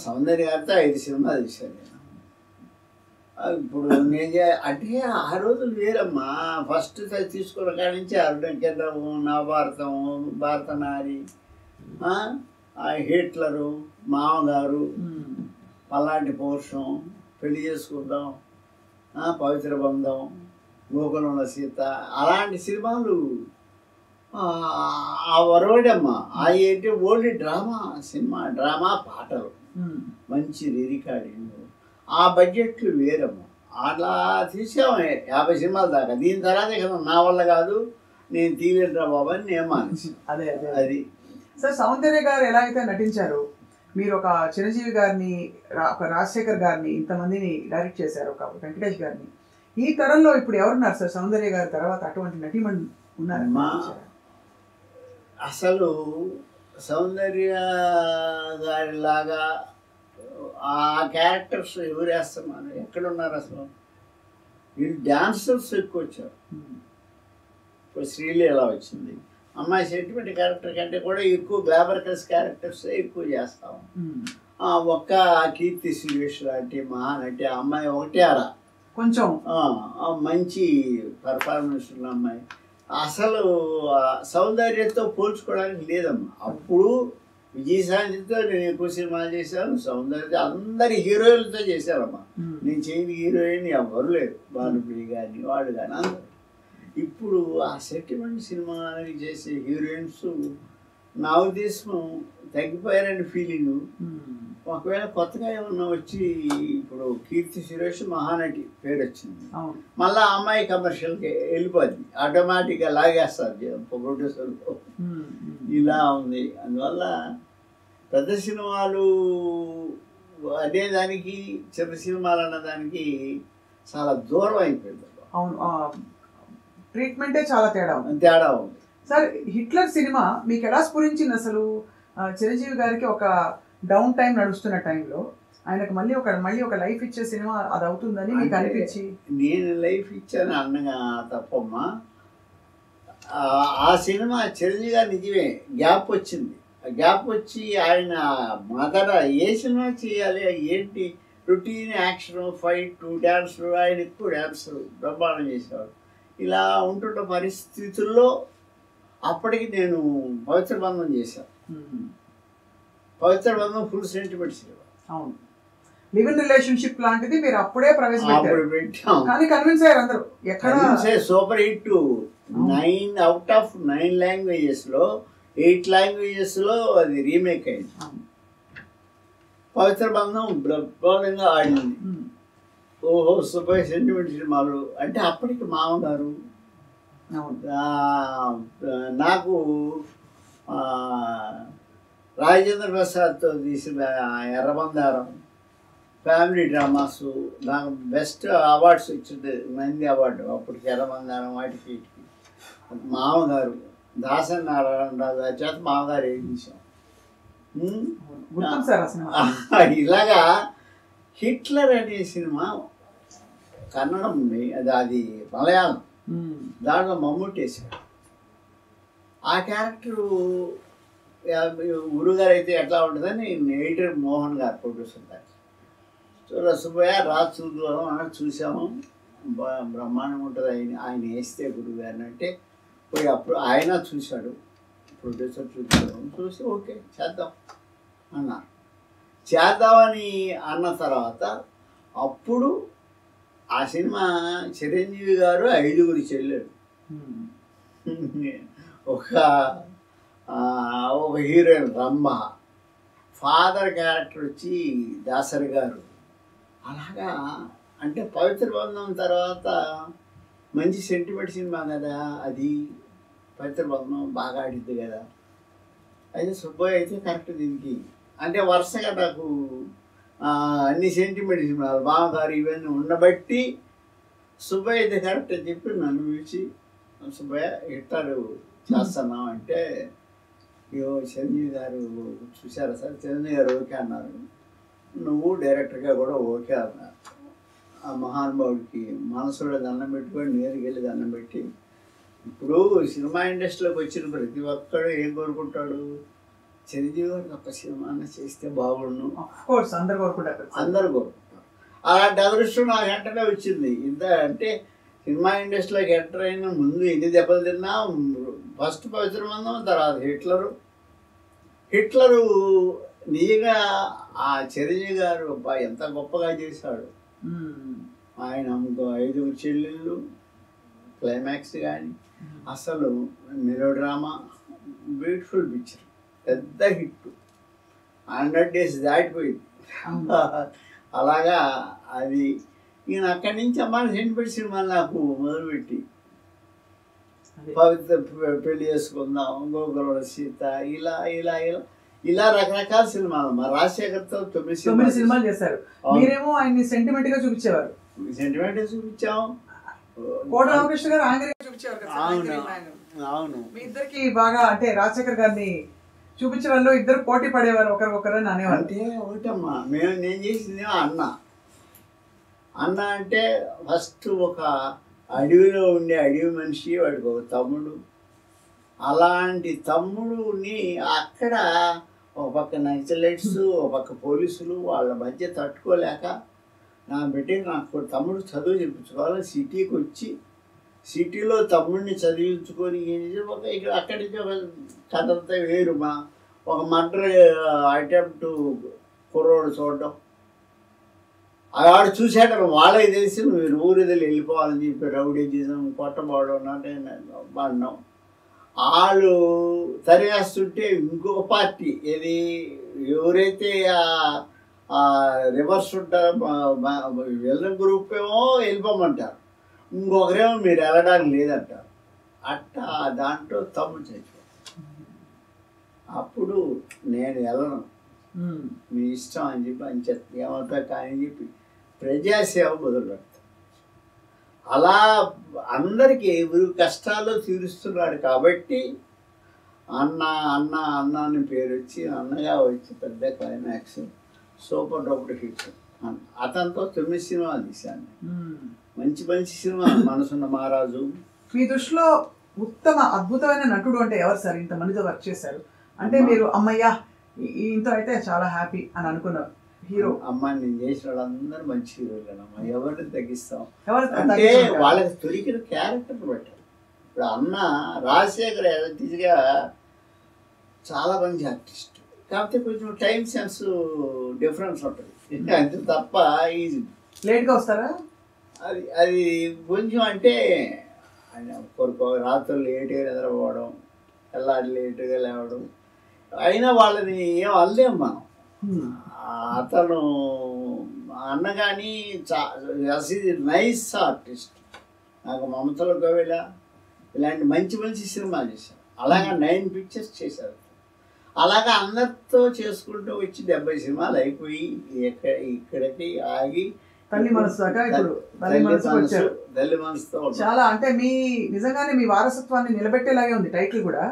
సౌందర్య గారితో 5 సినిమాలు తీశాను నేను. ఇప్పుడు నేను అంటే ఆ రోజులు వేరమ్మా. ఫస్ట్ తీసుకున్న కాడి నుంచి అరుణకిరణము, నవభారతము, భారతనారి, హిట్లరు, మామగారు, పల్లాంటి పౌరుషం, పెళ్లి చేసుకుందాం, పవిత్ర బంధం, గోకులంలో సీత, అలాంటి సినిమాలు ఆ వరవడమ్మా. అవి ఏంటి ఓన్లీ డ్రామా సినిమా, డ్రామా పాటలు, మంచి రికార్డింగ్. ఆ బడ్జెట్లు వేరమ్మా. అలా తీసాము 50 సినిమాల దాకా. దీని తర్వాత ఇక నా వల్ల కాదు, నేను తీయలేదురా బాబు అని నేను మానేసి. అదే అదే అది సార్. సౌందర్య గారు ఎలా అయితే నటించారు, మీరు ఒక చిరంజీవి గారిని, ఒక రాజశేఖర్ గారిని, ఇంతమందిని డైరెక్ట్ చేశారు, ఒక వెంకటేష్ గారిని. ఈ తరంలో ఇప్పుడు ఎవరున్నారు సార్ సౌందర్య గారి తర్వాత అటువంటి నటీమణి ఉన్నారమ్మా? అసలు సౌందర్య గారిలాగా ఆ క్యారెక్టర్స్ ఎవరు వేస్తున్నారు, ఎక్కడున్నారు అసలు? వీళ్ళు డాన్సర్స్ ఎక్కువ వచ్చారు. ఇప్పుడు శ్రీలీల వచ్చింది, అమ్మాయి సెంటిమెంట్ క్యారెక్టర్ కంటే కూడా ఎక్కువ గ్లామరస్ క్యారెక్టర్స్ ఎక్కువ చేస్తాము. ఒక్క కీర్తి సురేష్ లాంటి మహానటి అమ్మాయి ఒకటే అలా కొంచెం మంచి పర్ఫార్మెన్స్ ఉన్న అమ్మాయి. అసలు సౌందర్యంతో పోల్చుకోవడానికి లేదమ్మా. అప్పుడు విజయశాంతితో నేను ఎక్కువ సినిమాలు చేశాను, సౌందర్యతో అందరి హీరోయిన్లతో చేశారమ్మా. నేను చేయని హీరోయిన్ ఎవరు లేరు, భానుప్రియ కానీ వాళ్ళు కానీ అందరు. ఇప్పుడు ఆ సెంటిమెంట్ సినిమాకి చేసే హీరోయిన్స్ నా ఉద్దేశం తగ్గిపోయారని ఫీలింగ్. ఒకవేళ కొత్తగా ఏమన్నా వచ్చి, ఇప్పుడు కీర్తి సురేష్ మహానటి పేరు వచ్చింది, మళ్ళీ ఆ అమ్మాయి కమర్షియల్కి వెళ్ళిపోద్ది, ఆటోమేటిక్గా లాగేస్తారు ప్రొడ్యూసర్. ఇలా ఉంది. అందువల్ల పెద్ద సినిమాలు అనేదానికి చిన్న సినిమాలు అన్నదానికి చాలా దూరం అయిపోయింది. అవును, ట్రీట్మెంటే చాలా తేడా ఉంది సార్. హిట్లర్ సినిమా మీకు ఎలా స్ఫురించింది అసలు? చిరంజీవి గారికి ఒక డౌన్ టైం నడుస్తున్న టైంలో ఆయనకు మళ్ళీ ఒక లైఫ్ ఇచ్చే సినిమా అది అవుతుందని మీకు అనిపించి? నేను లైఫ్ ఇచ్చాను అన్నగా తప్పమ్మా. ఆ సినిమా చిరంజీవి గారు నిజమే గ్యాప్ వచ్చింది. గ్యాప్ వచ్చి ఆయన మొదట ఏ సినిమా చేయాలి, ఏంటి రొటీన్ యాక్షన్, ఫైట్, డ్యాన్సులు, ఆయన ఎక్కువ డ్యాన్సులు బ్రహ్మాండం చేసేవాడు. ఇలా ఉంటున్న పరిస్థితుల్లో అప్పటికి నేను పవిత్ర బంధం చేశాను. పవిత్ర బంధం ఫుల్ సెంటిమెంట్ సినిమా. అవును, లివ్ ఇన్ రిలేషన్షిప్ లాంటిది మీరు అప్పుడే ప్రవేశపెట్టారు. పెట్టాం కానీ కన్విన్స్ అయ్యారు అందరూ. ఎక్కడ సూపర్ హిట్. 9 out of 9 లాంగ్వేజెస్లో 8 లాంగ్వేజెస్లో అది రీమేక్ అయింది. పవిత్ర బంధం బ్రహ్మాండంగా ఆడింది. ఓహో సూపర్ సెంటిమెంట్ సినిమాలు అంటే అప్పటికి మామగారు. నాకు రాజేంద్ర ప్రసాద్తో తీసిన ఎర్రబందారం, ఫ్యామిలీ డ్రామాస్, నాకు బెస్ట్ అవార్డ్స్ వచ్చింది, నంది అవార్డు అప్పటికి. ఎర్రబందారం వాటికి మామగారు, దాసరి నారాయణరావు గారి చేత మామగారు వేయించాం. ఇలాగా హిట్లర్ అనే సినిమా కన్నడం ఉంది, అది మలయాళం. దాంట్లో మమ్ముట్టి వేసాడు. ఆ క్యారెక్టరు గురుగారు అయితే ఎట్లా ఉంటుందని ఎడిటర్ మోహన్ గారు, ప్రొడ్యూసర్ గారు. సుబ్బయ్య రాజు చూద్దాం అని చూసాము, బ్రహ్మాండం ఉంటుంది ఆయన వేస్తే గురుగారిని అంటే పోయి. అప్పుడు ఆయన చూశాడు, ప్రొడ్యూసర్ చూసి ఓకే చేద్దాం అన్నారు. చేద్దామని అన్న తర్వాత అప్పుడు ఆ సినిమా చిరంజీవి గారు 5 చెల్లెలు, ఒక హీరోయిన్ రంభ, ఫాదర్ క్యారెక్టర్ వచ్చి దాసరి గారు. అలాగా అంటే పవిత్ర బంధం తర్వాత మంచి సెంటిమెంట్ సినిమా కదా అది. పవిత్ర బంధం బాగా ఆడిద్ది కదా. అయితే సుబ్బయ్య అయితే కరెక్ట్ దీనికి. అంటే వరుసగా నాకు అన్ని సెంటిమెంట్ సినిమాలు మామగారు ఇవన్నీ ఉండబట్టి సుబ్బయ్య అయితే కరెక్ట్ అని చెప్పి నన్ను పిలిచి, సుబ్బయ్య హిట్లర్ చేస్తున్నాం అంటే, చిరంజీవి గారు చూశారా సార్? చిరంజీవి గారు ఓకే అన్నారు, నువ్వు డైరెక్టర్గా కూడా ఓకే అన్నారు. ఆ మహానుభావుడికి మనసులో దండం పెట్టుకొని నేరుగా వెళ్ళి దండం పెట్టి, ఇప్పుడు సినిమా ఇండస్ట్రీలోకి వచ్చిన ప్రతి ఒక్కడు ఏం కోరుకుంటాడు? చిరంజీవి గారికి ఒక సినిమా చేస్తే బాగుండు, ఆఫ్ కోర్స్ అందరు కోరుకుంటారు. అందరు కోరుకుంటారు. అలాంటి అదృష్టం నాకు వెంటనే వచ్చింది. ఇంత అంటే సినిమా ఇండస్ట్రీలోకి ఎంటర్ అయిన ముందు ఎన్ని దెబ్బలు తిన్నా, ఫస్ట్ పవిత్ర బంధం, తర్వాత హిట్లరు నిజంగా ఆ చిరంజీవి గారు ఎంత గొప్పగా చేశాడు. ఆయన 5 చెల్లెళ్ళు, క్లైమాక్స్ కానీ అసలు మెలో డ్రామా, బ్యూటిఫుల్ పిక్చర్, పెద్ద హిట్, 100 days దాటిపోయింది. అలాగా అది నేను అక్కడి నుంచి అమ్మాయి సెంటిమెంట్ సినిమాలు నాకు మొదలుపెట్టి పవిత్ర పెళ్లి చేసుకుందాం, గోకుల సీత, ఇలా ఇలా ఇలా ఇలా రకరకాల సినిమాలు. మా రాజశేఖర్తో 9 సినిమాలు చేశారు. మీరేమో ఆయన్ని సెంటిమెంట్ గా చూపించేవారు. సెంటిమెంట్ చూపించాం. కోట రామకృష్ణ గారు ఆంగ్లేయ చూపించేవారు. అవును. మీ ఇద్దరికి బాగా అంటే రాజశేఖర్ గారిని చూపించడంలో ఇద్దరు పోటీ పడేవారు ఒకరికొకరు అని అనేవారు. అంటే ఒకటమ్మా, నేను చేసింది అన్న అంటే ఫస్ట్ ఒక అడవిలో ఉండే అడవి మనిషి, వాడికి ఒక తమ్ముడు. అలాంటి తమ్ముడుని అక్కడ ఒక పక్క నక్సలైట్స్, ఒక పక్క పోలీసులు, వాళ్ళ మధ్య తట్టుకోలేక నా బిడ్డ నాకు తమ్ముడు చదువు చెప్పించుకోవాలి, సిటీకి వచ్చి సిటీలో తమ్ముడిని చదివించుకొని ఇక్కడ అక్కడి నుంచి ఒక కథ అంతా వేరు. ఒక మర్డర్ అటెంప్ట్ కుర్రోడు చూడడం, ఆడు చూసాడు, వాళ్ళకి తెలిసి మీరు ఊరిదలు వెళ్ళిపోవాలని చెప్పి రౌడీజం కొట్టబడడం పడడం. వాళ్ళు తరివేస్తుంటే ఇంకొక పార్టీ ఏది ఎవరైతే రివర్స్ ఉంటారో వెళ్ళిన గ్రూప్ ఏమో వెళ్ళిపోమంటారు, ఇంకొకరేమో మీరు వెళ్ళడానికి లేదంటారు. అట్టా దాంట్లో తమ్ముడు చచ్చిపోతారు. అప్పుడు నేను వెళ్ళను, మీ ఇష్టం అని చెప్పి అని చెప్పి ఏమవుతా కానీ చెప్పి ప్రజాసేవ మొదలు పెడతాను. అలా అందరికీ ఎవరు కష్టాలు తీరుస్తున్నాడు కాబట్టి అన్న అన్న అన్న అని పేరు వచ్చి అన్నగా వచ్చి పెద్ద క్లైమాక్స్, సూపర్ డూపర్ హిట్. అతనితో 9 సినిమాలు తీశాను, మంచి మంచి సినిమా. మనసున్న మహారాజు. మీ దృష్టిలో ఉత్తమ అద్భుతమైన నటుడు అంటే ఎవరు సార్? ఇంతమందితో వర్క్ చేశారు అంటే మీరు అమ్మయ్యా ఇంత అయితే చాలా హ్యాపీ అని అనుకున్నారు హీరో? అమ్మాయి నేను చేసిన వాళ్ళందరూ మంచి హీరోలేనమ్మా, ఎవరిని తగ్గిస్తాం అంటే వాళ్ళకి దొరికిన క్యారెక్టర్ పెట్టారు. ఇప్పుడు అన్న రాజశేఖర్ యాక్టివ్గా చాలా మంచి ఆర్టిస్ట్, కాకపోతే కొంచెం టైం సెన్స్ డిఫరెన్స్ ఉంటుంది అంతే తప్ప. ఈజీ లేట్గా వస్తారా? అది కొంచెం అంటే రాత్రులు లేట్గా నిద్రపోవడం, తెల్లారి లేటుగా లేవడం, అయినా వాళ్ళని ఏం అనలేము మనం. అతను అన్న కానీ నైస్ ఆర్టిస్ట్. నాకు మమతలో గోవిల ఇలాంటి మంచి మంచి సినిమాలు చేశారు. అలాగా 9 pictures చేశారు. అలాగా అందరితో చేసుకుంటూ వచ్చి 70 సినిమాలు అయిపోయి ఇక్కడికి ఆగి తల్లి మనసు దాకా ఇప్పుడు తల్లి మనసుతో చాలా అంటే మీ నిజంగానే మీ వారసత్వాన్ని నిలబెట్టేలాగే ఉంది టైటిల్ కూడా.